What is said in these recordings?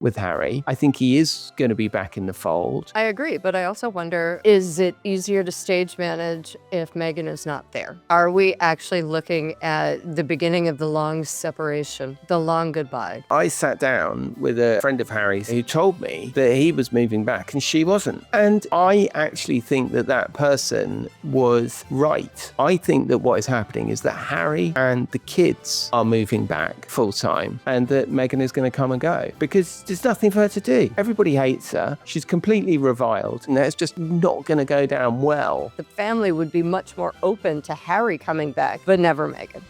with Harry. I think he is going to be back in the fold. I agree, but I also wonder, is it easier to stage manage if Meghan is not there? Are we actually looking at the beginning of the long separation, the long goodbye? I sat down with a friend of Harry's who told me that he was moving back and she wasn't. And I actually think that that person was right. I think that what is happening is that Harry and the kids are moving back full time and that Meghan is going to come and go because there's nothing for her to do. Everybody hates her. She's completely reviled and that's just not going to go down well. The family would be much more open to Harry coming back, but never Meghan.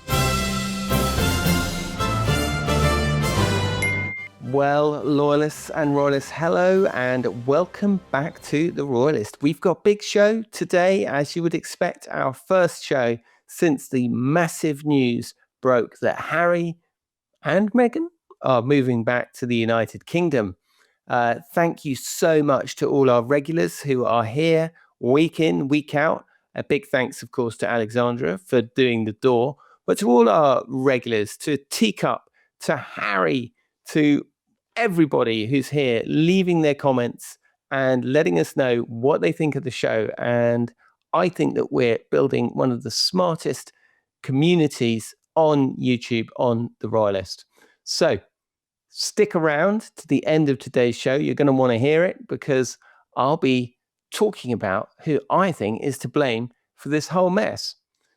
Well, Loyalists and Royalists, hello and welcome back to The Royalist. We've got a big show today, as you would expect, our first show since the massive news broke that Harry and Meghan are moving back to the United Kingdom. Thank you so much to all our regulars who are here week in, week out. A big thanks, of course, to Alexandra for doing the door, but to all our regulars, to Teacup, to Harry, to everybody who's here, leaving their comments and letting us know what they think of the show. And I think that we're building one of the smartest communities on YouTube on The Royalist. So stick around to the end of today's show. You're going to want to hear it because I'll be talking about who I think is to blame for this whole mess.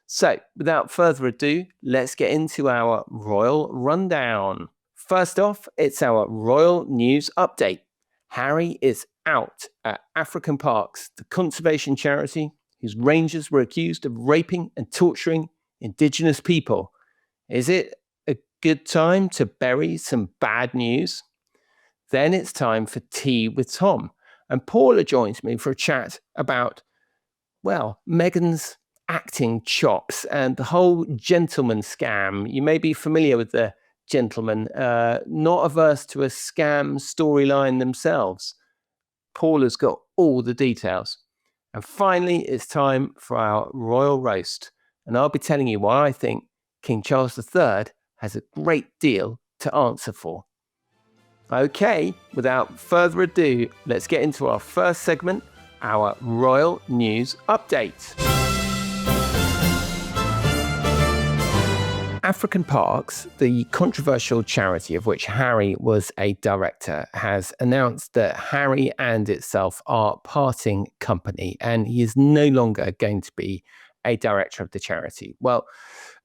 So without further ado, let's get into our Royal Rundown. First off, it's our Royal News Update. Harry is out at African Parks, the conservation charity whose rangers were accused of raping and torturing Indigenous people. Is it a good time to bury some bad news? Then it's time for Tea with Tom. And Paula joins me for a chat about, well, Meghan's acting chops and the whole gentleman scam. You may be familiar with the gentlemen, not averse to a scam storyline themselves. Paula's got all the details. And finally, it's time for our Royal Roast. And I'll be telling you why I think King Charles III has a great deal to answer for. Okay, without further ado, let's get into our first segment, our Royal News Update. African Parks, the controversial charity of which Harry was a director, has announced that Harry and itself are parting company and he is no longer going to be a director of the charity. Well,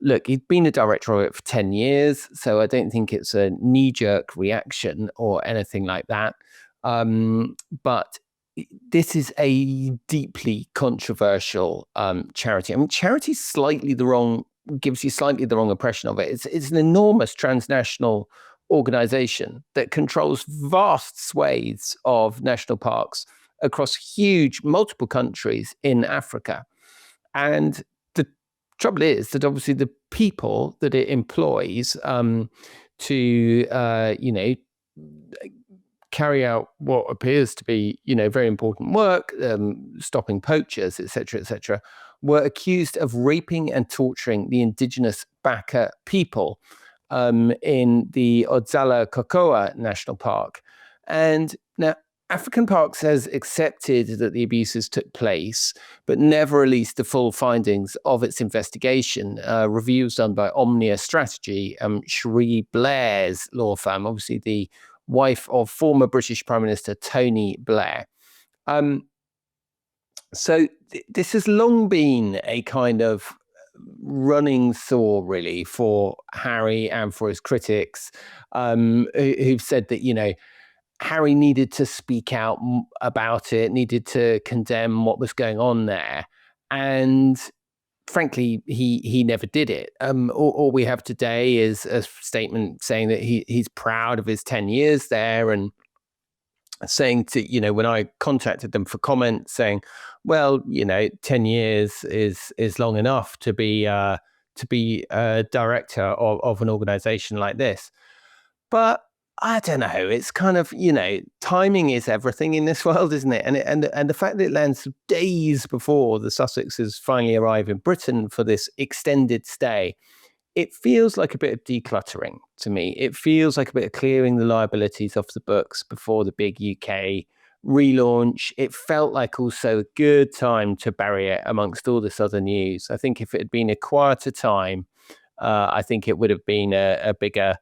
look, he'd been a director of it for 10 years, so I don't think it's a knee-jerk reaction or anything like that. But this is a deeply controversial charity. I mean, charity's gives you slightly the wrong impression of it. It's an enormous transnational organization that controls vast swathes of national parks across huge multiple countries in Africa. And the trouble is that obviously the people that it employs to carry out what appears to be, very important work, stopping poachers, etc., were accused of raping and torturing the indigenous Baka people in the Odzala Kokoa National Park. And now African Parks has accepted that the abuses took place, but never released the full findings of its investigation. Reviews done by Omnia Strategy, Cherie Blair's law firm, obviously the wife of former British Prime Minister Tony Blair. So this has long been a kind of running sore, really, for Harry and for his critics, who've said that, Harry needed to speak out about it, needed to condemn what was going on there. And frankly, he never did it. All we have today is a statement saying that he's proud of his 10 years there and saying to, when I contacted them for comment, saying, well, 10 years is long enough to be a director of an organization like this. But I don't know. It's kind of, timing is everything in this world, isn't it? And the fact that it lands days before the Sussexes finally arrive in Britain for this extended stay it feels like a bit of decluttering to me. It feels like a bit of clearing the liabilities off the books before the big UK relaunch. It felt like also a good time to bury it amongst all this other news. I think if it had been a quieter time, I think it would have been a bigger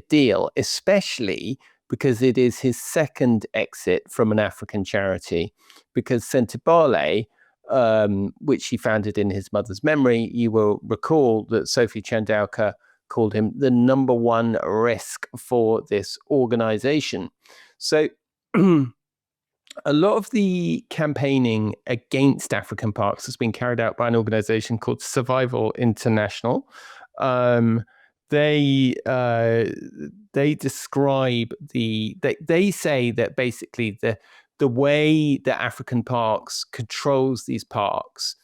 deal, especially because it is his second exit from an African charity. Because Sentebale, which he founded in his mother's memory, you will recall that Sophie Chandauka called him the number one risk for this organization. So a lot of the campaigning against African parks has been carried out by an organization called Survival International. They describe they say that basically the way that African parks controls these parks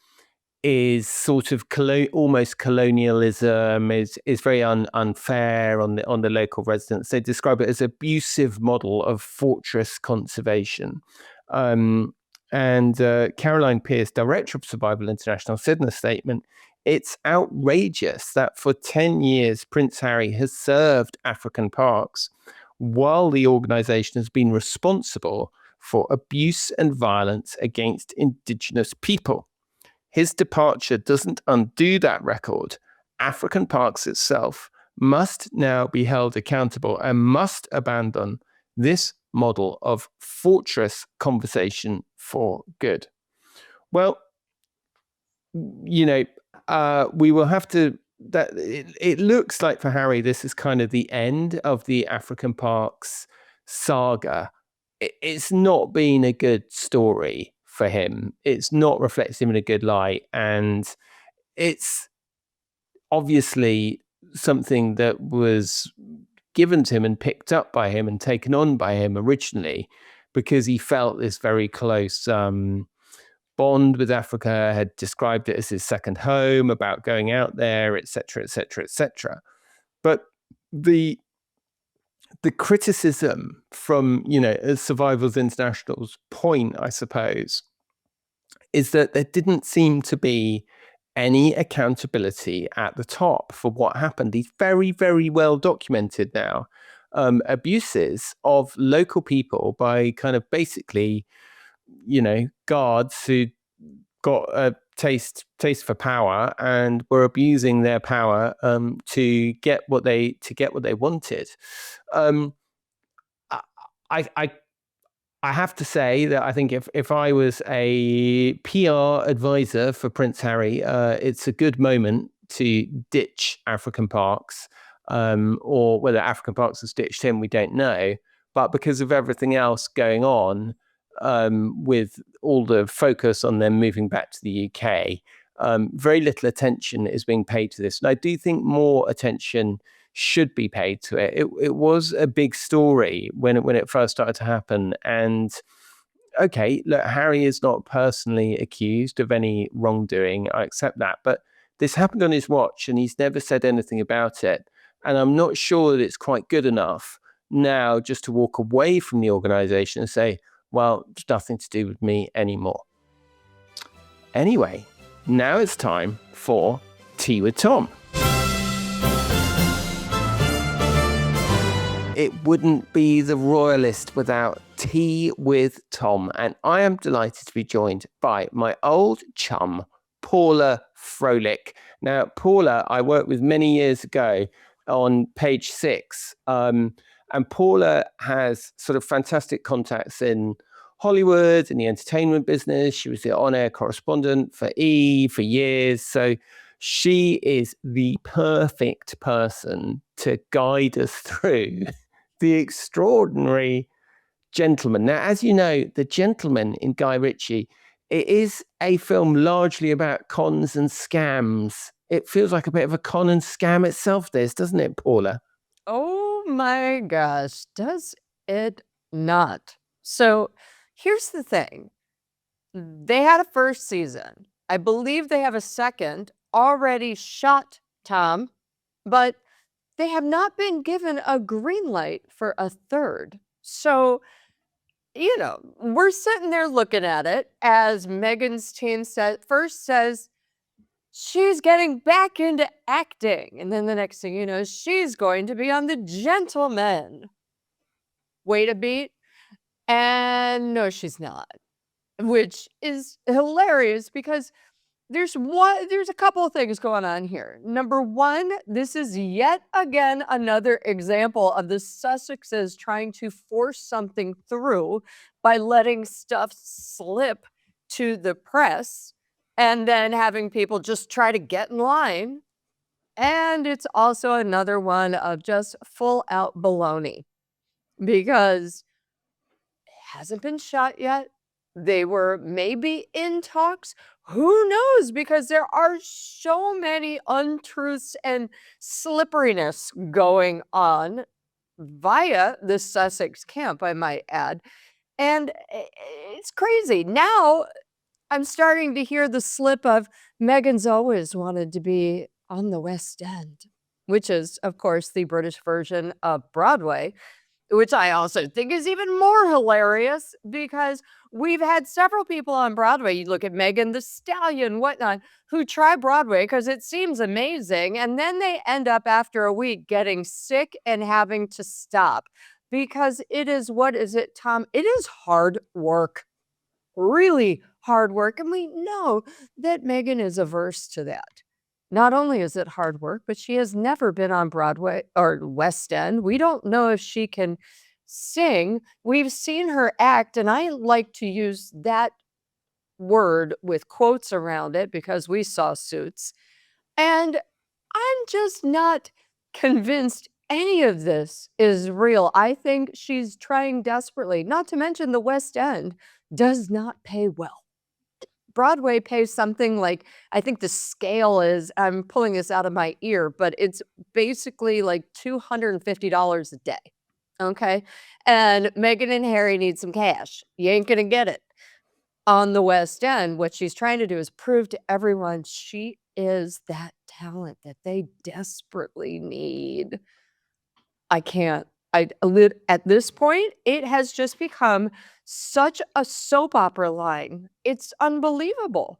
is sort of almost colonialism, is very unfair on the local residents. They describe it as an abusive model of fortress conservation. And Caroline Pierce, director of Survival International, said in a statement, "It's outrageous that for 10 years Prince Harry has served African parks while the organization has been responsible for abuse and violence against indigenous people. His departure doesn't undo that record. African Parks itself must now be held accountable and must abandon this model of fortress conversation for good." Well, we will have to. It looks like for Harry, this is kind of the end of the African Parks saga. It's not been a good story for him. It's not reflected him in a good light, and it's obviously something that was given to him and picked up by him and taken on by him originally because he felt this very close bond with Africa, had described it as his second home, about going out there, etc., etc., etc. But the criticism from, as Survivors International's point, I suppose, is that there didn't seem to be any accountability at the top for what happened. These very, very well documented now abuses of local people by kind of basically, guards who got a taste for power and were abusing their power to get what they wanted. I have to say that I think if I was a PR advisor for Prince Harry, it's a good moment to ditch African Parks, or whether African Parks has ditched him, we don't know. But because of everything else going on, with all the focus on them moving back to the UK, very little attention is being paid to this. And I do think more attention should be paid to it. It was a big story when it first started to happen. And okay, look, Harry is not personally accused of any wrongdoing. I accept that. But this happened on his watch and he's never said anything about it. And I'm not sure that it's quite good enough now just to walk away from the organization and say, well, it's nothing to do with me anymore. Anyway, now it's time for Tea with Tom. It wouldn't be the Royalist without Tea with Tom, and I am delighted to be joined by my old chum, Paula Froelich. Now, Paula, I worked with many years ago on Page Six, and Paula has sort of fantastic contacts in Hollywood, in the entertainment business. She was the on-air correspondent for E! For years, so she is the perfect person to guide us through The Extraordinary Gentleman. Now, as you know, The Gentleman in Guy Ritchie, it is a film largely about cons and scams. It feels like a bit of a con and scam itself, this, doesn't it, Paula? Oh my gosh, does it not? So here's the thing. They had a first season. I believe they have a second already shot, Tom, but they have not been given a green light for a third. So, we're sitting there looking at it as Meghan's team first says, she's getting back into acting. And then the next thing you know, she's going to be on The Gentleman. Wait a beat. And no, she's not, which is hilarious because there's a couple of things going on here. Number one, this is yet again another example of the Sussexes trying to force something through by letting stuff slip to the press and then having people just try to get in line. And it's also another one of just full out baloney because it hasn't been shot yet. They were maybe in talks. Who knows? Because there are so many untruths and slipperiness going on via the Sussex camp, I might add. And it's crazy. Now I'm starting to hear the slip of Meghan's always wanted to be on the West End, which is, of course, the British version of Broadway, which I also think is even more hilarious because we've had several people on Broadway. You look at Megan the Stallion, whatnot, who try Broadway because it seems amazing. And then they end up after a week getting sick and having to stop because it is, what is it, Tom? It is hard work, really hard work. And we know that Megan is averse to that. Not only is it hard work, but she has never been on Broadway or West End. We don't know if she can sing. We've seen her act, and I like to use that word with quotes around it because we saw Suits. And I'm just not convinced any of this is real. I think she's trying desperately, not to mention the West End does not pay well. Broadway pays something like, I think the scale is, I'm pulling this out of my ear, but it's basically like $250 a day. Okay. And Meghan and Harry need some cash. You ain't going to get it. On the West End, what she's trying to do is prove to everyone she is that talent that they desperately need. I can't. At this point, it has just become such a soap opera line. It's unbelievable.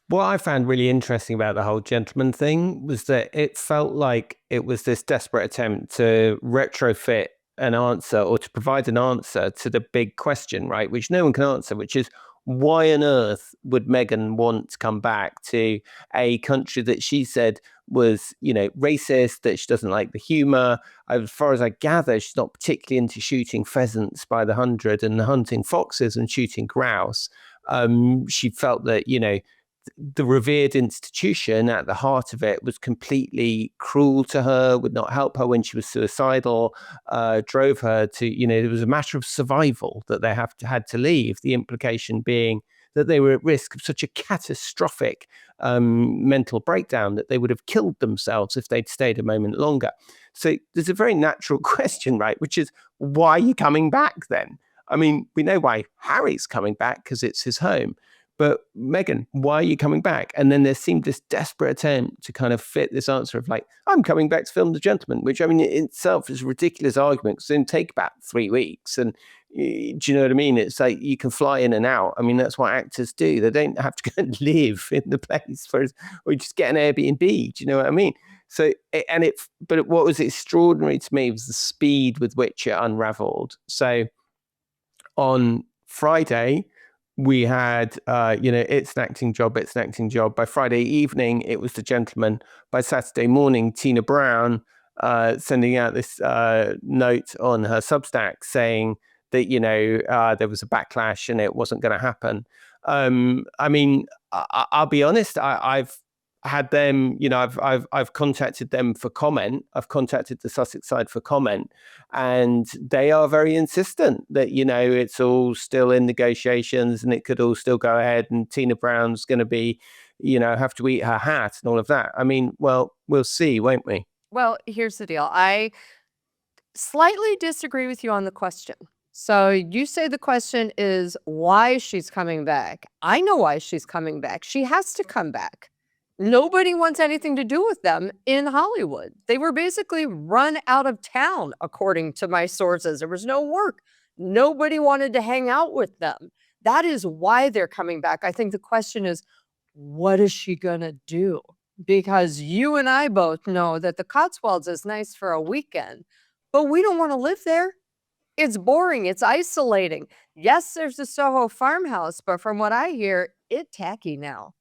What I found really interesting about the whole gentleman thing was that it felt like it was this desperate attempt to retrofit an answer or to provide an answer to the big question, right? Which no one can answer, which is why on earth would Meghan want to come back to a country that she said was, racist, that she doesn't like the humor. As far as I gather, she's not particularly into shooting pheasants by the hundred and hunting foxes and shooting grouse. She felt that, the revered institution at the heart of it was completely cruel to her, would not help her when she was suicidal, drove her to, it was a matter of survival that they had to leave. The implication being that they were at risk of such a catastrophic mental breakdown that they would have killed themselves if they'd stayed a moment longer. So there's a very natural question, right? Which is, why are you coming back then? I mean, we know why Harry's coming back because it's his home. But Meghan, why are you coming back? And then there seemed this desperate attempt to kind of fit this answer of like, I'm coming back to film The Gentleman, which I mean, in itself is a ridiculous argument because it didn't take about 3 weeks. And do you know what I mean? It's like you can fly in and out. I mean, that's what actors do. They don't have to go and live in the place or you just get an Airbnb. Do you know what I mean? So, but what was extraordinary to me was the speed with which it unraveled. So on Friday, we had, it's an acting job. By Friday evening, it was The Gentleman. By Saturday morning, Tina Brown sending out this note on her Substack saying that, there was a backlash and it wasn't going to happen. I mean, I'll be honest, I've had them, I've contacted them for comment. I've contacted the Sussex side for comment, and they are very insistent that, it's all still in negotiations and it could all still go ahead. And Tina Brown's going to be, have to eat her hat and all of that. I mean, well, we'll see, won't we? Well, here's the deal. I slightly disagree with you on the question. So you say the question is why she's coming back. I know why she's coming back. She has to come back. Nobody wants anything to do with them in Hollywood. They were basically run out of town, according to my sources. There was no work. Nobody wanted to hang out with them. That is why they're coming back. I think the question is, what is she gonna do? Because you and I both know that the Cotswolds is nice for a weekend, but we don't want to live there. It's boring. It's isolating. Yes, there's a Soho farmhouse, but from what I hear, it's tacky now.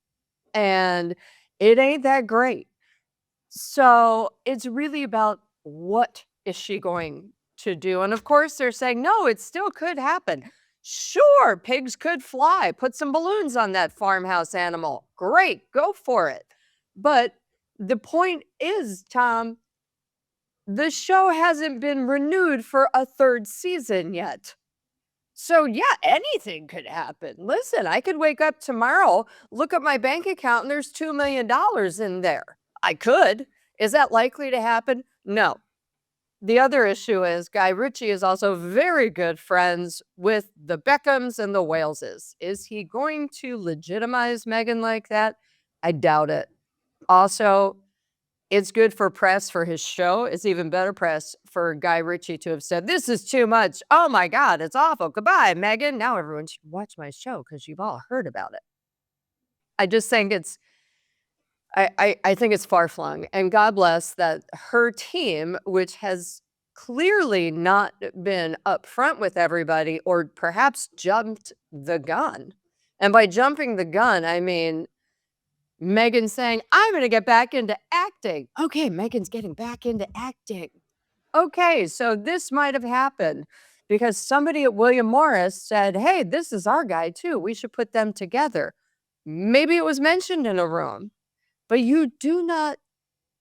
And it ain't that great. So it's really about what is she going to do? And of course, they're saying, no, it still could happen. Sure, pigs could fly. Put some balloons on that farmhouse animal. Great, go for it. But the point is, Tom, the show hasn't been renewed for a third season yet. So, yeah, anything could happen. Listen, I could wake up tomorrow, look at my bank account, and there's $2 million in there. I could. Is that likely to happen? No. The other issue is Guy Ritchie is also very good friends with the Beckhams and the Waleses. Is he going to legitimize Meghan like that? I doubt it. Also, it's good for press for his show. It's even better press for Guy Ritchie to have said, this is too much. Oh my God, it's awful. Goodbye, Meghan. Now everyone should watch my show because you've all heard about it. I just think I think it's far-flung. And God bless that her team, which has clearly not been upfront with everybody or perhaps jumped the gun. And by jumping the gun, I mean Meghan saying, I'm going to get back into acting. Okay, Meghan's getting back into acting. Okay, so this might have happened because somebody at William Morris said, hey, this is our guy too. We should put them together. Maybe it was mentioned in a room, but you do not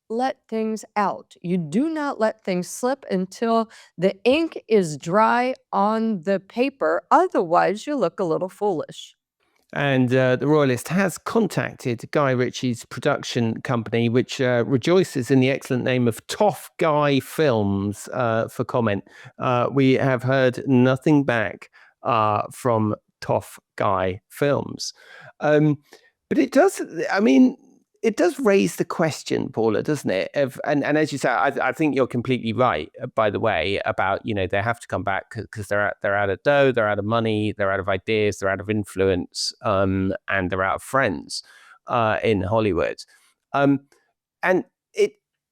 let things out. You do not let things slip until the ink is dry on the paper. Otherwise, you look a little foolish. And the Royalist has contacted Guy Ritchie's production company, which rejoices in the excellent name of Toff Guy Films, for comment. We have heard nothing back from Toff Guy Films. But it does, I mean, it does raise the question, Paula, doesn't it? And as you say, I think you're completely right, by the way, about, they have to come back because they're out of dough, they're out of money, they're out of ideas, they're out of influence, and they're out of friends in Hollywood. And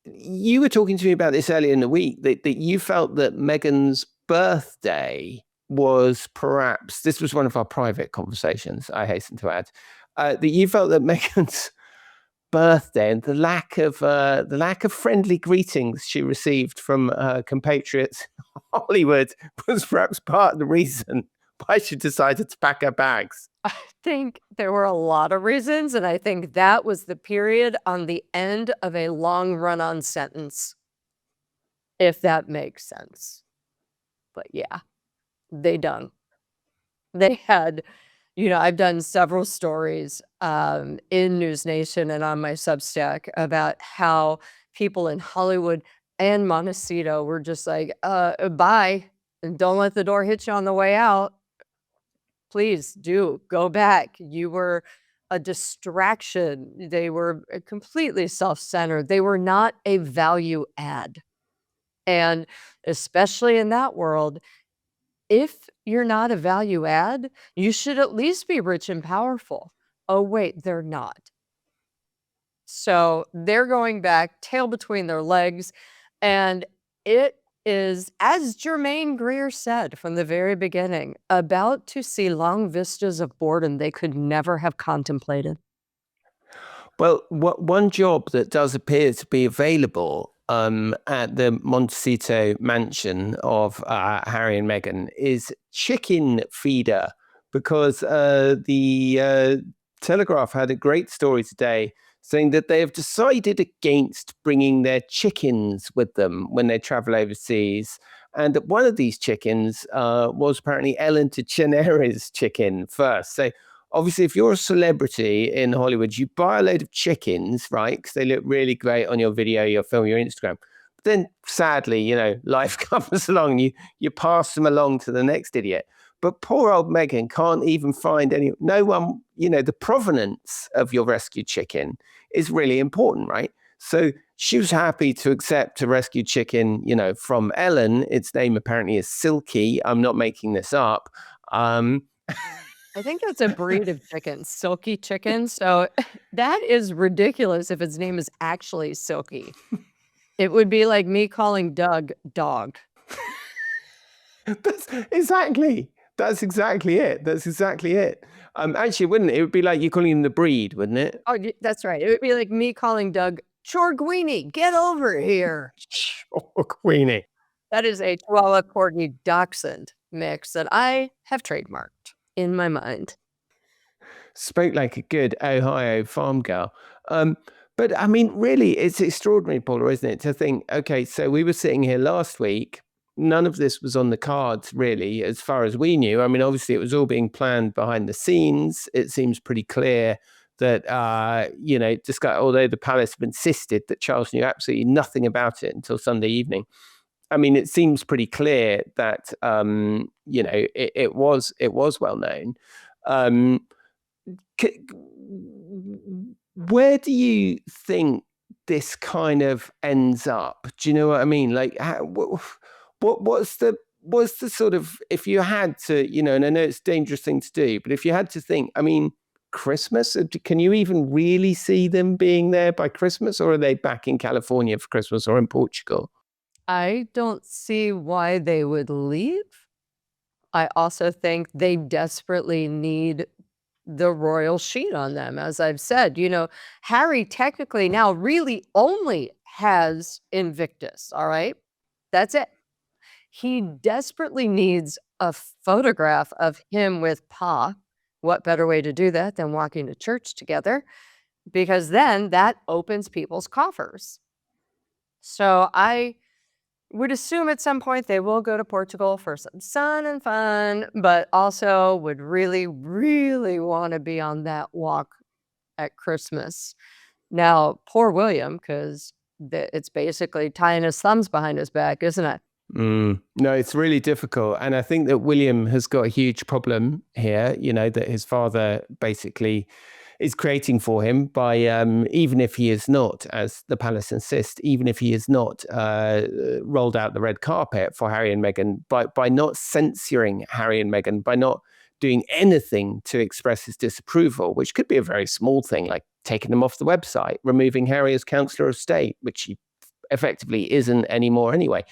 you were talking to me about this earlier in the week, that you felt that Meghan's birthday was perhaps, this was one of our private conversations, I hasten to add, that you felt that Meghan's birthday and the lack of friendly greetings she received from her compatriots in Hollywood was perhaps part of the reason why she decided to pack her bags. I think there were a lot of reasons, and I think that was the period on the end of a long run-on sentence, if that makes sense. But yeah, they done. They had, I've done several stories in News Nation and on my Substack about how people in Hollywood and Montecito were just like, bye, and don't let the door hit you on the way out. Please do go back. You were a distraction. They were completely self-centered. They were not a value add. And especially in that world, if you're not a value add, you should at least be rich and powerful. Oh, wait, they're not. So they're going back, tail between their legs. And it is, as Jermaine Greer said from the very beginning, about to see long vistas of boredom they could never have contemplated. Well, one job that does appear to be available at the Montecito mansion of Harry and Meghan is chicken feeder, because the Telegraph had a great story today saying that they have decided against bringing their chickens with them when they travel overseas. And that one of these chickens was apparently Ellen DeGeneres' chicken first. So obviously, if you're a celebrity in Hollywood, you buy a load of chickens, right? Because they look really great on your video, your film, your Instagram. But then, sadly, life comes along. You pass them along to the next idiot. But poor old Meghan can't even find no one, the provenance of your rescued chicken is really important, right? So she was happy to accept a rescued chicken, from Ellen. Its name apparently is Silky. I'm not making this up. I think that's a breed of chicken, Silky chicken, so that is ridiculous if its name is actually Silky. It would be like me calling Doug Dog. That's exactly. That's exactly it. That's exactly it. Actually, wouldn't it? It would be like you calling him the breed, wouldn't it? Oh, y that's right, it would be like me calling Doug, "Chorguini, get over here." Oh, Queenie. That is a Chihuahua Corgi Dachshund mix that I have trademarked in my mind. Spoke like a good Ohio farm girl. But I mean, really, it's extraordinary, Paula, isn't it? To think, okay, so we were sitting here last week. None of this was on the cards, really, as far as we knew. I mean, obviously, it was all being planned behind the scenes. It seems pretty clear that, although the palace have insisted that Charles knew absolutely nothing about it until Sunday evening. I mean, it seems pretty clear that, it was well known. Um, where do you think this kind of ends up? Do you know what I mean? Like, what's the sort of, if you had to, and I know it's a dangerous thing to do, but if you had to think, I mean, Christmas, can you even really see them being there by Christmas, or are they back in California for Christmas or in Portugal? I don't see why they would leave. I also think they desperately need the royal sheet on them, as I've said. Harry technically now really only has Invictus, all right? That's it. He desperately needs a photograph of him with Pa. What better way to do that than walking to church together? Because then that opens people's coffers. So I would assume at some point they will go to Portugal for some sun and fun, but also would really, really want to be on that walk at Christmas. Now, poor William, because it's basically tying his thumbs behind his back, isn't it? No, it's really difficult. And I think that William has got a huge problem here, that his father basically is creating for him by, even if he is not, as the palace insist, even if he is not rolled out the red carpet for Harry and Meghan, by not censoring Harry and Meghan, by not doing anything to express his disapproval, which could be a very small thing, like taking them off the website, removing Harry as Councillor of State, which he effectively isn't anymore anyway.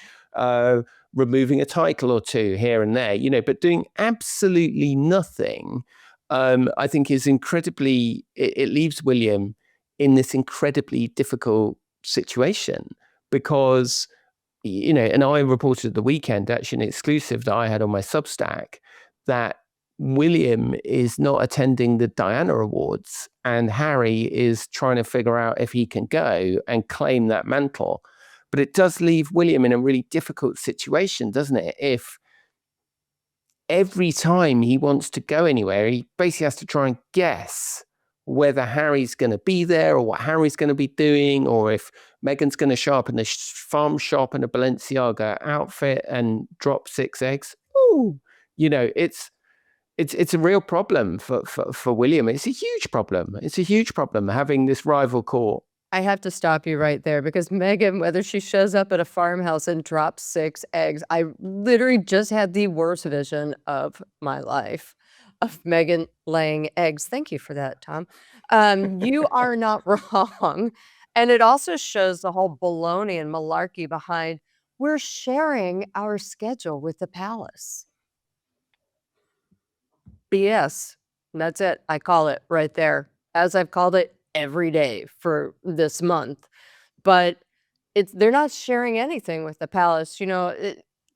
Removing a title or two here and there, but doing absolutely nothing, I think is incredibly, it leaves William in this incredibly difficult situation because, and I reported at the weekend, actually an exclusive that I had on my Substack, that William is not attending the Diana Awards and Harry is trying to figure out if he can go and claim that mantle. But it does leave William in a really difficult situation, doesn't it? If every time he wants to go anywhere, he basically has to try and guess whether Harry's going to be there or what Harry's going to be doing, or if Meghan's going to show up in the farm shop in a Balenciaga outfit and drop 6 eggs. Ooh, it's a real problem for William. It's a huge problem. It's a huge problem having this rival court. I have to stop you right there because Meghan, whether she shows up at a farmhouse and drops 6 eggs, I literally just had the worst vision of my life of Meghan laying eggs. Thank you for that, Tom. You are not wrong. And it also shows the whole baloney and malarkey behind we're sharing our schedule with the palace. BS. That's it. I call it right there, as I've called it every day for this month. But they're not sharing anything with the palace.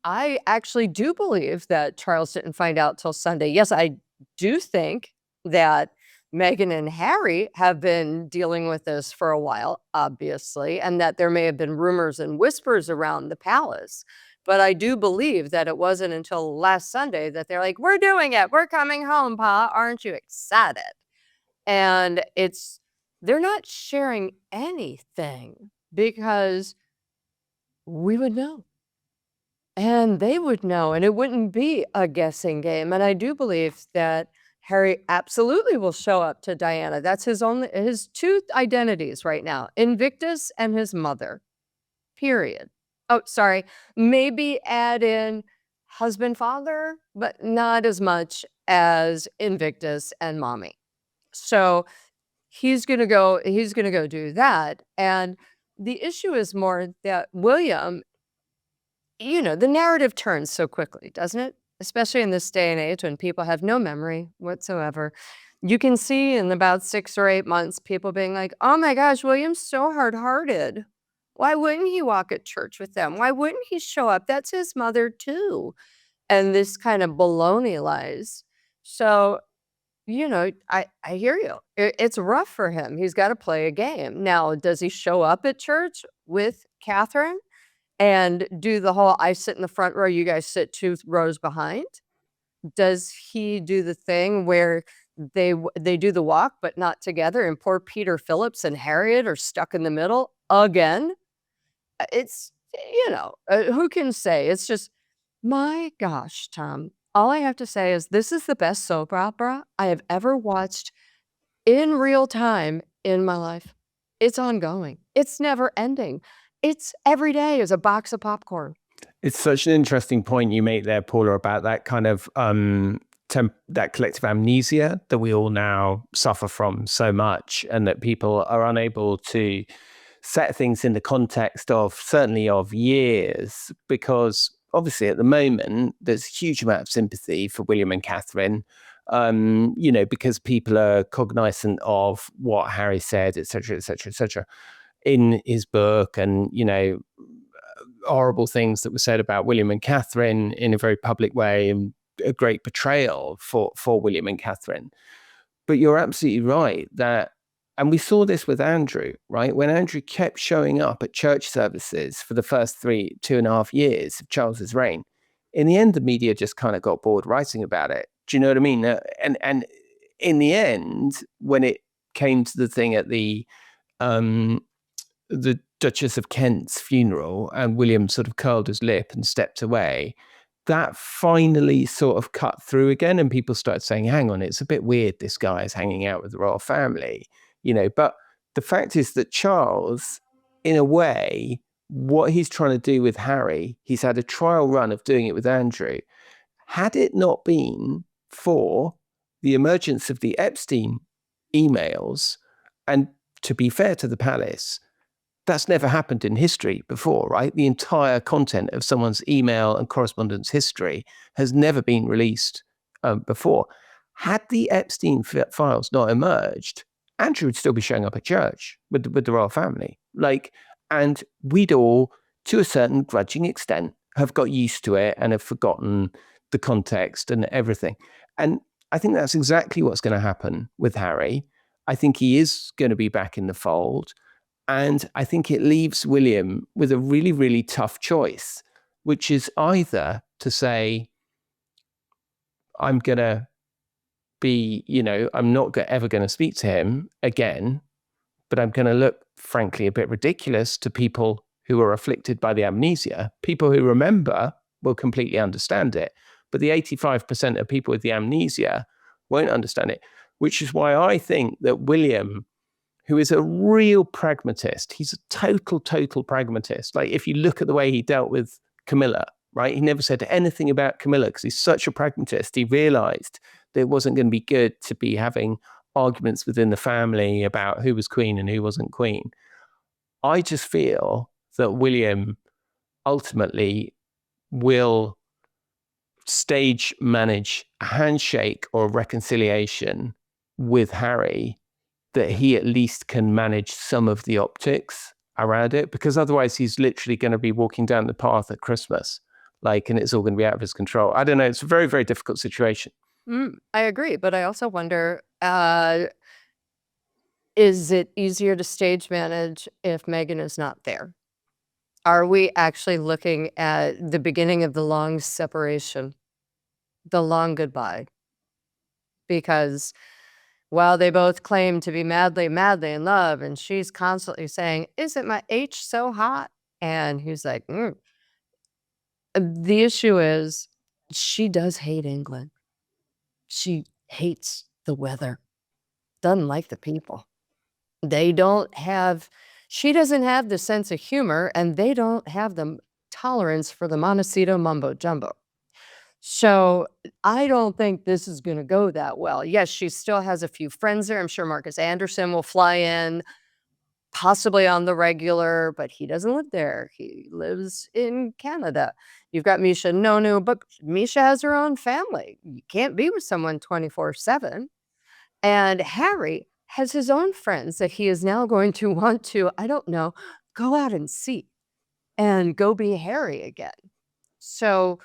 I actually do believe that Charles didn't find out till Sunday. Yes, I do think that Meghan and Harry have been dealing with this for a while, obviously, and that there may have been rumors and whispers around the palace. But I do believe that it wasn't until last Sunday that they're like, we're doing it. We're coming home, Pa. Aren't you excited? And they're not sharing anything because we would know. And they would know, and it wouldn't be a guessing game. And I do believe that Harry absolutely will show up to Diana. That's his two identities right now, Invictus and his mother, period. Oh, sorry. Maybe add in husband, father, but not as much as Invictus and Mommy. So he's gonna go do that. And the issue is more that William, the narrative turns so quickly, doesn't it? Especially in this day and age when people have no memory whatsoever. You can see in about 6 or 8 months, people being like, "Oh my gosh, William's so hard-hearted. Why wouldn't he walk at church with them? Why wouldn't he show up? That's his mother too." And this kind of baloney lies. So, I hear you. It's rough for him. He's gotta play a game. Now, does he show up at church with Catherine and do the whole, "I sit in the front row, you guys sit 2 rows behind"? Does he do the thing where they do the walk, but not together, and poor Peter Phillips and Harriet are stuck in the middle again? It's who can say? It's just my gosh, Tom. All I have to say is this is the best soap opera I have ever watched in real time in my life. It's ongoing. It's never ending. It's every day is a box of popcorn. It's such an interesting point you make there, Paula, about that kind of that collective amnesia that we all now suffer from so much, and that people are unable to set things in the context of certainly of years, because obviously at the moment there's a huge amount of sympathy for William and Catherine, because people are cognizant of what Harry said, etc., etc., etc., in his book, and horrible things that were said about William and Catherine in a very public way, and a great betrayal for William and Catherine. But you're absolutely right that, and we saw this with Andrew, right? When Andrew kept showing up at church services for the first 2.5 years of Charles's reign, in the end, the media just kind of got bored writing about it. Do you know what I mean? And in the end, when it came to the thing at the Duchess of Kent's funeral, and William sort of curled his lip and stepped away, that finally sort of cut through again, and people started saying, hang on, it's a bit weird, this guy is hanging out with the royal family, but the fact is that Charles, in a way, what he's trying to do with Harry, he's had a trial run of doing it with Andrew. Had it not been for the emergence of the Epstein emails, and to be fair to the palace, that's never happened in history before, right? The entire content of someone's email and correspondence history has never been released before. Had the Epstein files not emerged, Andrew would still be showing up at church with the royal family. And we'd all, to a certain grudging extent, have got used to it and have forgotten the context and everything. And I think that's exactly what's going to happen with Harry. I think he is going to be back in the fold. And I think it leaves William with a really, really tough choice, which is either to say, I'm going to be, I'm not ever going to speak to him again, but I'm going to look, frankly, a bit ridiculous to people who are afflicted by the amnesia. People who remember will completely understand it, but the 85% of people with the amnesia won't understand it, which is why I think that William, who is a real pragmatist, he's a total pragmatist. Like, if you look at the way he dealt with Camilla, right? He never said anything about Camilla because he's such a pragmatist. He realized that it wasn't going to be good to be having arguments within the family about who was queen and who wasn't queen. I just feel that William ultimately will stage manage a handshake or a reconciliation with Harry, that he at least can manage some of the optics around it, because otherwise he's literally going to be walking down the path at Christmas, and it's all going to be out of his control. I don't know. It's a very, very difficult situation. I agree, but I also wonder, is it easier to stage manage if Meghan is not there? Are we actually looking at the beginning of the long separation, the long goodbye? Because while they both claim to be madly, madly in love, and she's constantly saying, "Isn't my H so hot?" And he's like, The issue is she does hate England. She hates the weather, doesn't like the people. She doesn't have the sense of humor, and they don't have the tolerance for the Montecito mumbo jumbo. So I don't think this is going to go that well. Yes, she still has a few friends there. I'm sure Marcus Anderson will fly in, possibly on the regular, but he doesn't live there. He lives in Canada. You've got Misha Nonu, but Misha has her own family. You can't be with someone 24/7. And Harry has his own friends that he is now going to want to, I don't know, go out and see and go be Harry again. So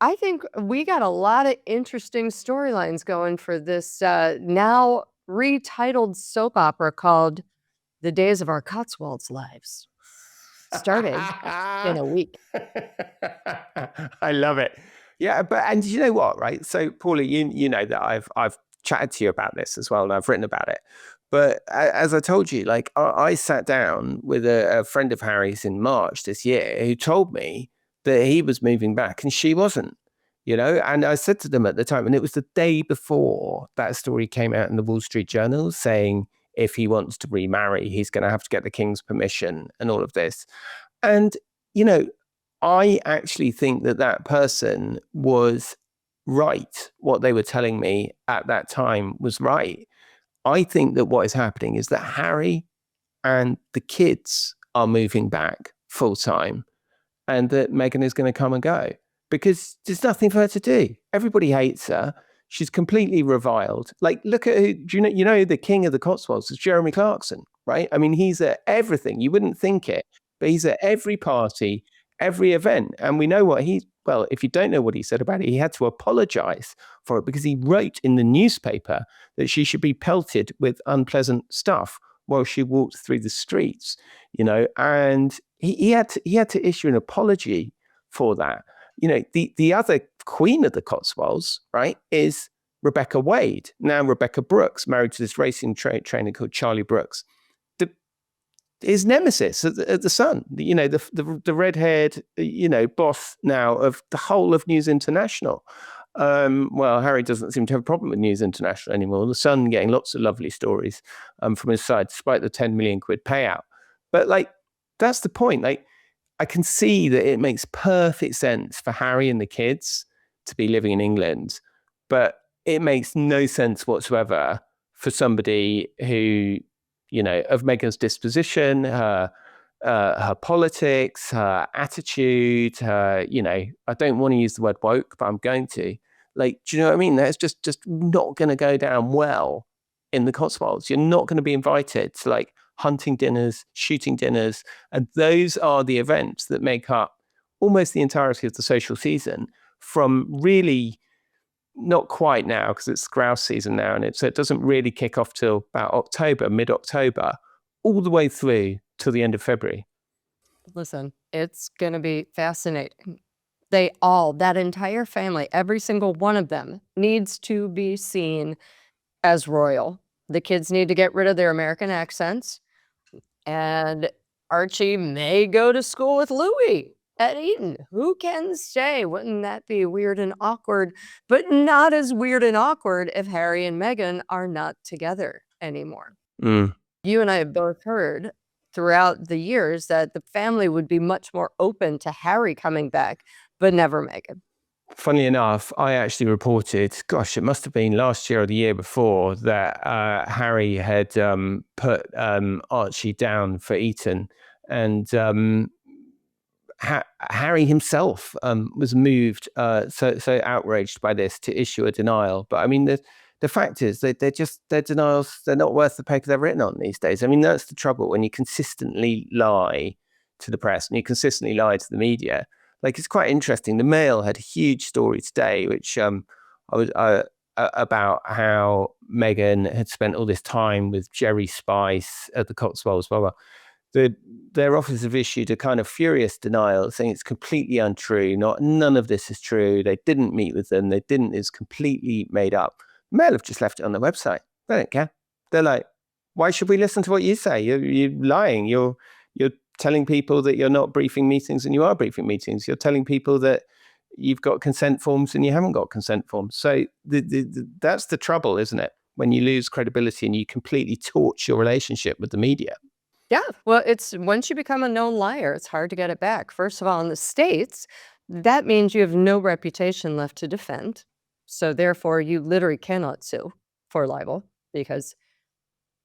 I think we got a lot of interesting storylines going for this now retitled soap opera called The Days of Our Cotswolds Lives, starting in a week. I love it. Yeah, but and you know what, right? So, Paula, you know that I've chatted to you about this as well, and I've written about it. But as I told you, like I sat down with a friend of Harry's in March this year who told me that he was moving back and she wasn't. And I said to them at the time, and it was the day before that story came out in the Wall Street Journal saying if he wants to remarry, he's going to have to get the king's permission and all of this. And, you know, I actually think that that person was right. What they were telling me at that time was right. I think that what is happening is that Harry and the kids are moving back full time and that Meghan is going to come and go because there's nothing for her to do. Everybody hates her. She's completely reviled. Like, look at who, do you know the king of the Cotswolds is Jeremy Clarkson, right? I mean, he's at everything. You wouldn't think it, but he's at every party, every event. And we know what well, if you don't know what he said about it, he had to apologize for it because he wrote in the newspaper that she should be pelted with unpleasant stuff while she walked through the streets, and he had to issue an apology for that. The other queen of the Cotswolds, right, is Rebecca Wade. Now Rebecca Brooks, married to this racing trainer called Charlie Brooks. His nemesis at the Sun, the red-haired, boss now of the whole of News International. Well, Harry doesn't seem to have a problem with News International anymore. The Sun getting lots of lovely stories from his side, despite the 10 million quid payout. But that's the point. I can see that it makes perfect sense for Harry and the kids to be living in England, but it makes no sense whatsoever for somebody who, of Meghan's disposition, her politics, her attitude, her, I don't want to use the word woke, but I'm going to. Do you know what I mean? That's just not going to go down well in the Cotswolds. You're not going to be invited to hunting dinners, shooting dinners, and those are the events that make up almost the entirety of the social season from really not quite now because it's grouse season now, and so it doesn't really kick off till about October, mid-October, all the way through to the end of February. Listen, it's going to be fascinating. That entire family, every single one of them needs to be seen as royal. The kids need to get rid of their American accents. And Archie may go to school with Louis at Eton. Who can say? Wouldn't that be weird and awkward? But not as weird and awkward if Harry and Meghan are not together anymore. You and I have both heard throughout the years that the family would be much more open to Harry coming back, but never Meghan. Funnily enough, I actually reported, gosh, it must have been last year or the year before, that Harry had put Archie down for Eton. And Harry himself was moved, so outraged by this to issue a denial. But I mean, the fact is that their denials, they're not worth the paper they're written on these days. I mean, that's the trouble when you consistently lie to the press and you consistently lie to the media. It's quite interesting. The Mail had a huge story today, which about how Meghan had spent all this time with Jerry Spice at the Cotswolds, blah, blah. Their office have issued a kind of furious denial saying it's completely untrue. None of this is true. They didn't meet with them. It's completely made up. Mail have just left it on their website. They don't care. They're like, why should we listen to what you say? You're lying. You're telling people that you're not briefing meetings and you are briefing meetings. You're telling people that you've got consent forms and you haven't got consent forms. So that's the trouble, isn't it? When you lose credibility and you completely torch your relationship with the media. Yeah, well, it's once you become a known liar, it's hard to get it back. First of all, in the States, that means you have no reputation left to defend. So therefore, you literally cannot sue for libel because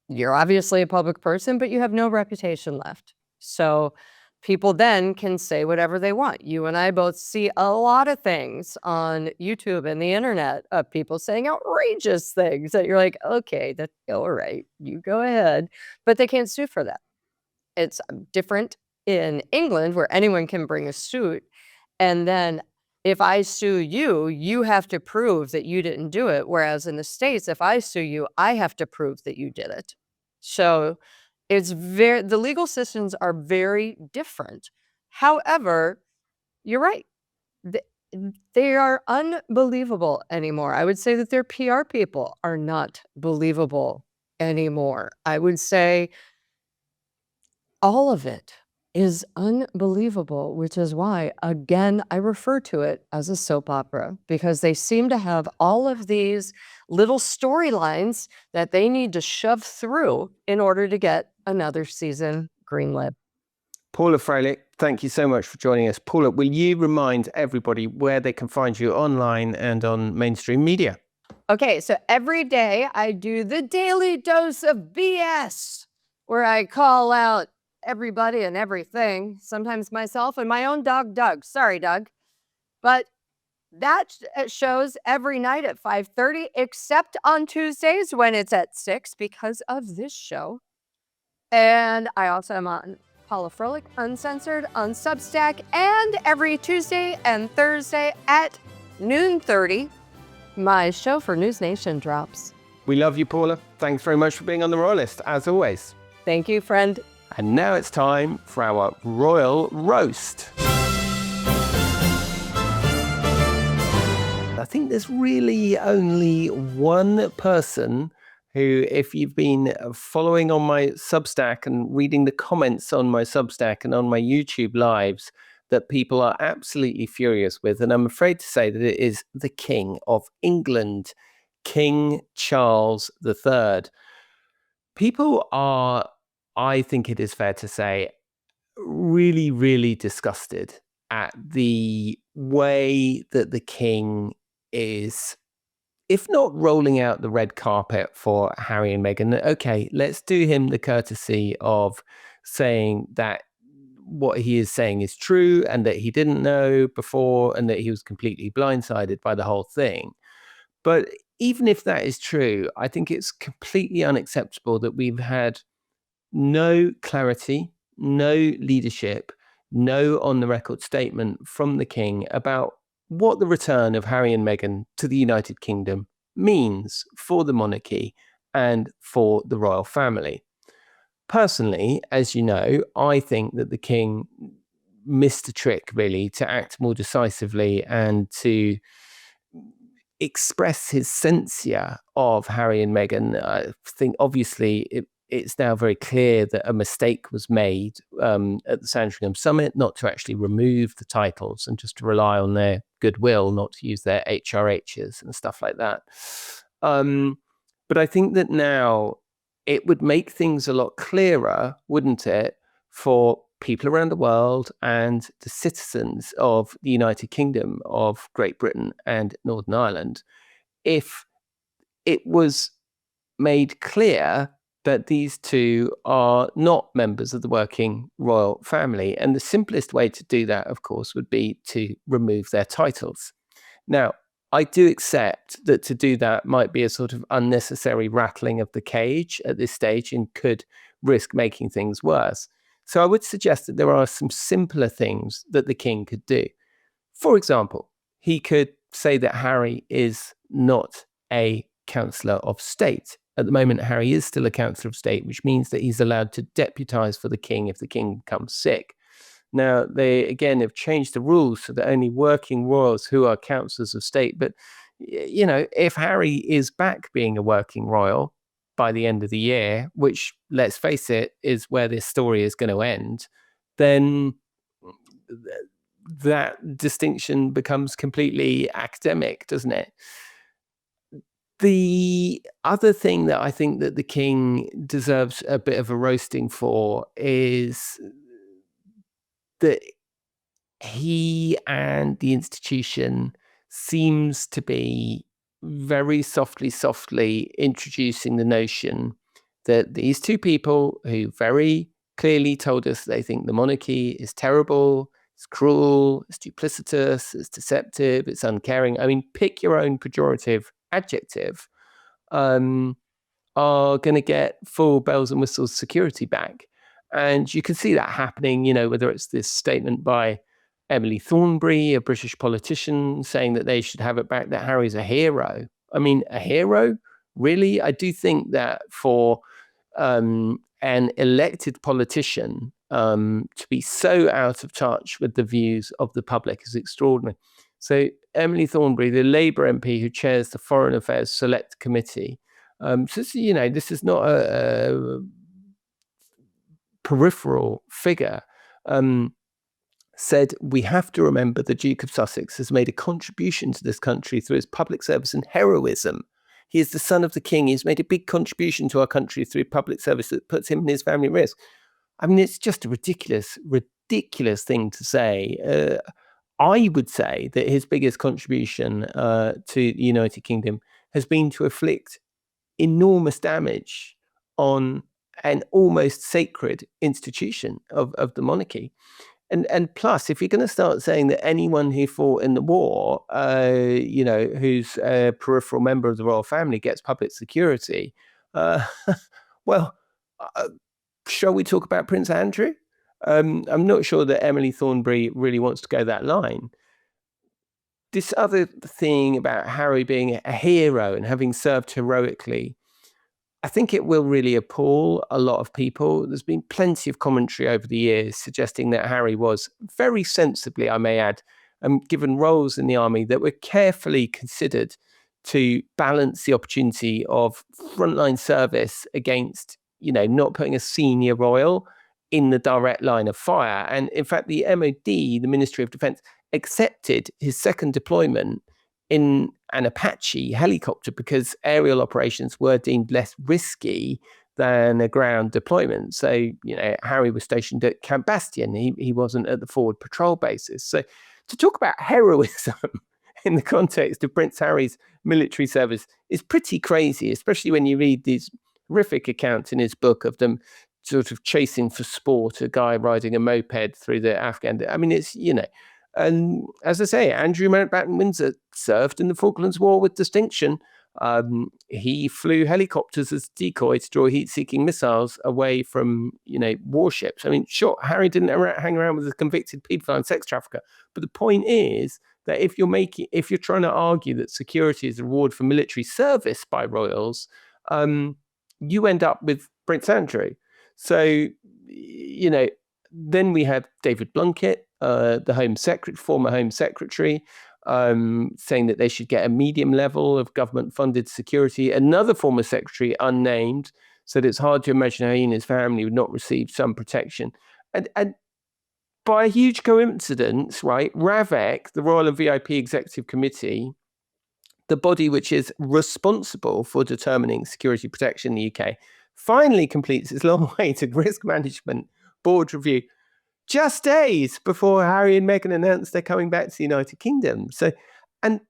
you're obviously a public person, but you have no reputation left. So people then can say whatever they want. You and I both see a lot of things on YouTube and the internet of people saying outrageous things that you're like, okay, that's all right, you go ahead. But they can't sue for that. It's different in England where anyone can bring a suit. And then if I sue you, you have to prove that you didn't do it. Whereas in the States, if I sue you, I have to prove that you did it. So the legal systems are very different. However, you're right. th- They are unbelievable anymore. I would say that their PR people are not believable anymore. I would say all of it is unbelievable, which is why, again, I refer to it as a soap opera because they seem to have all of these little storylines that they need to shove through in order to get another season greenlit. Paula Froelich, thank you so much for joining us. Paula, will you remind everybody where they can find you online and on mainstream media? Okay, so every day I do the daily dose of BS where I call out everybody and everything, sometimes myself and my own dog, Doug. Sorry, Doug. But that shows every night at 5:30, except on Tuesdays when it's at 6 because of this show. And I also am on Paula Froelich Uncensored on Substack, and every Tuesday and Thursday at noon 30, my show for News Nation drops. We love you, Paula. Thanks very much for being on the Royalist, as always. Thank you, friend. And now it's time for our Royal Roast. I think there's really only one person who, if you've been following on my Substack and reading the comments on my Substack and on my YouTube lives, that people are absolutely furious with. And I'm afraid to say that it is the King of England, King Charles III. People are, I think it is fair to say, really, really disgusted at the way that the king is, if not rolling out the red carpet for Harry and Meghan. Okay, let's do him the courtesy of saying that what he is saying is true and that he didn't know before and that he was completely blindsided by the whole thing. But even if that is true, I think it's completely unacceptable that we've had no clarity, no leadership, no on the record statement from the king about what the return of Harry and Meghan to the United Kingdom means for the monarchy and for the royal family. Personally, as you know, I think that the king missed a trick, really, to act more decisively and to express his censure of Harry and Meghan. I think obviously it's now very clear that a mistake was made at the Sandringham Summit, not to actually remove the titles and just to rely on their goodwill, not to use their HRHs and stuff like that. But I think that now it would make things a lot clearer, wouldn't it, for people around the world and the citizens of the United Kingdom of Great Britain and Northern Ireland, if it was made clear that these two are not members of the working royal family. And the simplest way to do that, of course, would be to remove their titles. Now, I do accept that to do that might be a sort of unnecessary rattling of the cage at this stage and could risk making things worse. So I would suggest that there are some simpler things that the king could do. For example, he could say that Harry is not a councillor of state. At the moment, Harry is still a councillor of state, which means that he's allowed to deputise for the king if the king becomes sick. Now, they again have changed the rules so that only working royals who are councillors of state. But, you know, if Harry is back being a working royal by the end of the year, which, let's face it, is where this story is going to end, then that distinction becomes completely academic, doesn't it? The other thing that I think that the king deserves a bit of a roasting for is that he and the institution seems to be very softly introducing the notion that these two people who very clearly told us they think the monarchy is terrible, it's cruel, it's duplicitous, it's deceptive, it's uncaring. I mean, pick your own pejorative adjective. Are going to get full bells and whistles security back. And you can see that happening, whether it's this statement by Emily Thornberry, a British politician, saying that they should have it back, that Harry's a hero. I mean, a hero? Really? I do think that for an elected politician to be so out of touch with the views of the public is extraordinary. So Emily Thornberry, the Labour MP who chairs the Foreign Affairs Select Committee, so this is not a peripheral figure, said, we have to remember the Duke of Sussex has made a contribution to this country through his public service and heroism. He is the son of the king. He's made a big contribution to our country through public service that puts him and his family at risk. I mean, it's just a ridiculous thing to say. I would say that his biggest contribution to the United Kingdom has been to afflict enormous damage on an almost sacred institution of the monarchy. And plus, if you're going to start saying that anyone who fought in the war, who's a peripheral member of the royal family gets public security, well, shall we talk about Prince Andrew? I'm not sure that Emily Thornberry really wants to go that line. This other thing about Harry being a hero and having served heroically, I think it will really appall a lot of people. There's been plenty of commentary over the years suggesting that Harry was, very sensibly, I may add, given roles in the army that were carefully considered to balance the opportunity of frontline service against, not putting a senior royal in the direct line of fire. And in fact, the MOD, the Ministry of Defence, accepted his second deployment in an Apache helicopter because aerial operations were deemed less risky than a ground deployment. So, Harry was stationed at Camp Bastion. He wasn't at the forward patrol bases. So to talk about heroism in the context of Prince Harry's military service is pretty crazy, especially when you read these horrific accounts in his book of them sort of chasing for sport a guy riding a moped through the Afghan. I mean, it's, and as I say, Andrew Mountbatten Windsor served in the Falklands War with distinction. He flew helicopters as decoy to draw heat-seeking missiles away from, warships. I mean, sure, Harry didn't hang around with a convicted paedophile and sex trafficker, but the point is that if you're trying to argue that security is a reward for military service by royals, you end up with Prince Andrew. So, then we have David Blunkett, the former Home Secretary, saying that they should get a medium level of government-funded security. Another former secretary, unnamed, said it's hard to imagine how he and his family would not receive some protection. And by a huge coincidence, right, RAVEC, the Royal and VIP Executive Committee, the body which is responsible for determining security protection in the UK, finally completes its long-awaited risk management board review just days before Harry and Meghan announced they're coming back to the United Kingdom. So, and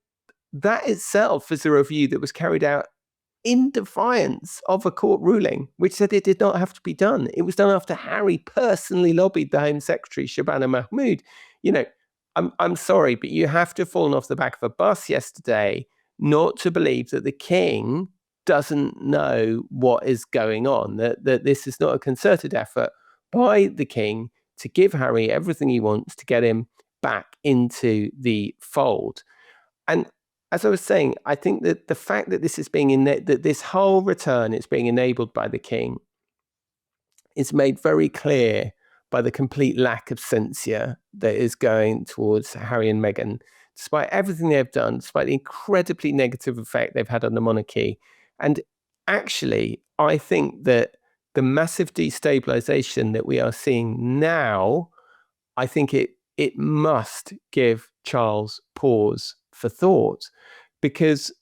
that itself is a review that was carried out in defiance of a court ruling, which said it did not have to be done. It was done after Harry personally lobbied the Home Secretary, Shabana Mahmood. I'm sorry, but you have to have fallen off the back of a bus yesterday not to believe that the king doesn't know what is going on, that this is not a concerted effort by the king to give Harry everything he wants to get him back into the fold. And as I was saying, I think that the fact that this is that this whole return is being enabled by the king is made very clear by the complete lack of censure that is going towards Harry and Meghan, despite everything they've done, despite the incredibly negative effect they've had on the monarchy. And actually, I think that the massive destabilization that we are seeing now, I think it must give Charles pause for thought, because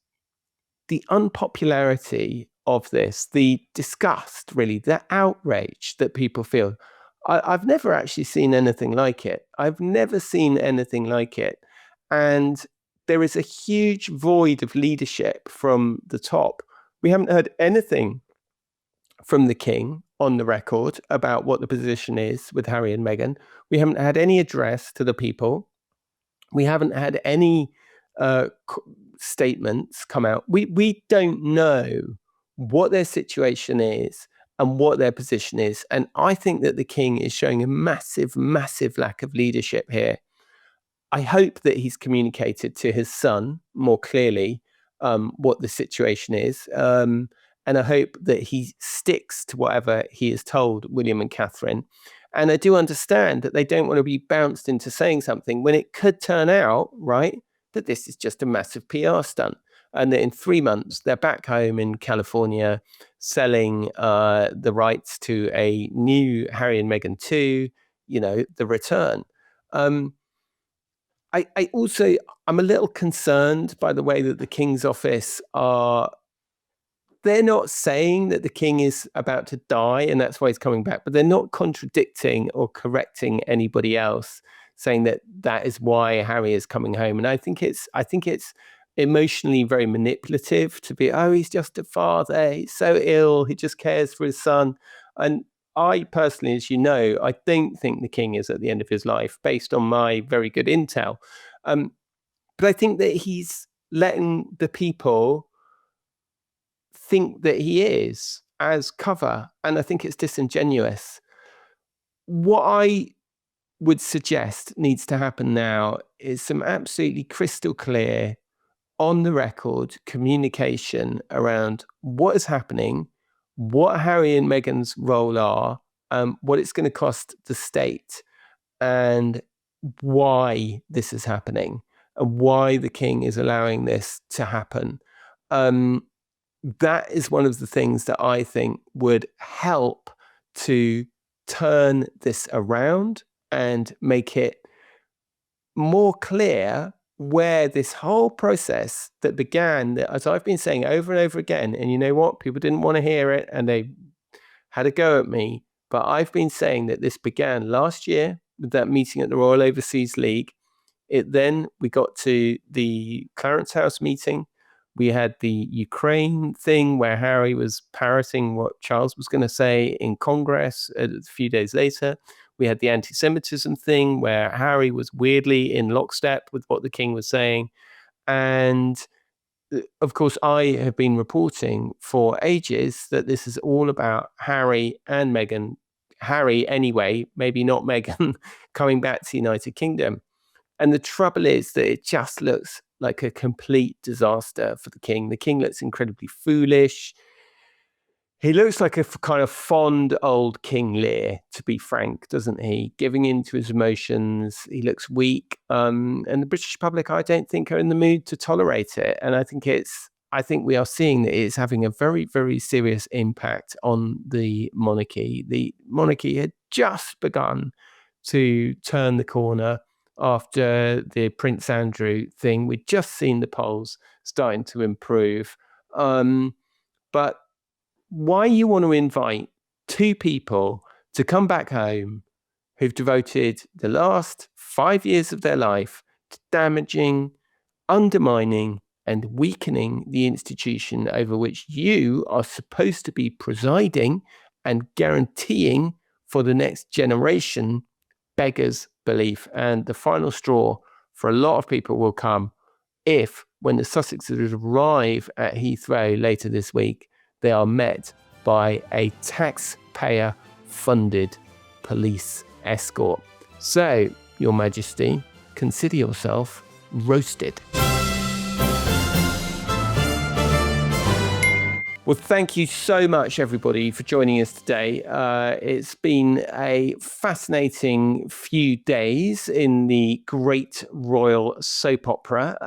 the unpopularity of this, the disgust, really, the outrage that people feel I've never actually seen anything like it. I've never seen anything like it. And there is a huge void of leadership from the top. We haven't heard anything from the King on the record about what the position is with Harry and Meghan. We haven't had any address to the people. We haven't had any statements come out. We don't know what their situation is and what their position is. And I think that the King is showing a massive, massive lack of leadership here. I hope that he's communicated to his son more clearly what the situation is. And I hope that he sticks to whatever he has told William and Catherine. And I do understand that they don't want to be bounced into saying something when it could turn out, right, that this is just a massive PR stunt. And that in 3 months, they're back home in California selling the rights to a new Harry and Meghan 2, The Return. I'm a little concerned by the way that the King's office they're not saying that the King is about to die and that's why he's coming back, but they're not contradicting or correcting anybody else, saying that that is why Harry is coming home. And I think it's emotionally very manipulative to be, oh, he's just a father, he's so ill, he just cares for his son. And I personally, as you know, I don't think the King is at the end of his life based on my very good intel. But I think that he's letting the people think that he is as cover, and I think it's disingenuous. What I would suggest needs to happen now is some absolutely crystal clear, on the record communication around what is happening, what Harry and Meghan's role are, what it's going to cost the state, and why this is happening, and why the King is allowing this to happen. That is one of the things that I think would help to turn this around and make it more clear where this whole process that began, as I've been saying over and over again, and you know what, people didn't want to hear it and they had a go at me, but I've been saying that this began last year with that meeting at the Royal Overseas League. We got to the Clarence House meeting. We had the Ukraine thing where Harry was parroting what Charles was going to say in Congress a few days later. We had the anti-Semitism thing where Harry was weirdly in lockstep with what the King was saying. And of course, I have been reporting for ages that this is all about Harry and Meghan. Harry, anyway, maybe not Meghan, coming back to the United Kingdom. And the trouble is that it just looks like a complete disaster for the King. The King looks incredibly foolish. He looks like a kind of fond old King Lear, to be frank, doesn't he? Giving in to his emotions. He looks weak. And the British public, I don't think, are in the mood to tolerate it. And I think we are seeing that it's having a very, very serious impact on the monarchy. The monarchy had just begun to turn the corner after the Prince Andrew thing. We'd just seen the polls starting to improve. But why you want to invite two people to come back home who've devoted the last 5 years of their life to damaging, undermining, and weakening the institution over which you are supposed to be presiding and guaranteeing for the next generation, beggars belief. And the final straw for a lot of people will come if, when the Sussexes arrive at Heathrow later this week, they are met by a taxpayer-funded police escort. So, Your Majesty, consider yourself roasted. Well, thank you so much, everybody, for joining us today. It's been a fascinating few days in the great royal soap opera,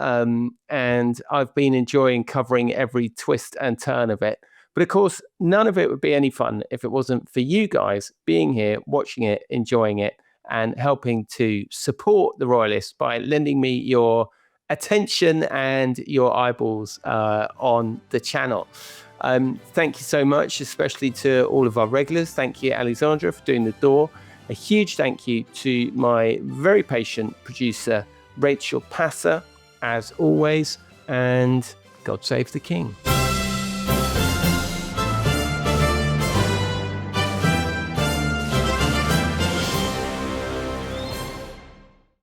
and I've been enjoying covering every twist and turn of it. But of course, none of it would be any fun if it wasn't for you guys being here, watching it, enjoying it, and helping to support the Royalists by lending me your attention and your eyeballs on the channel. Thank you so much, especially to all of our regulars. Thank you, Alexandra, for doing the door. A huge thank you to my very patient producer, Rachel Passer, as always, and God save the King.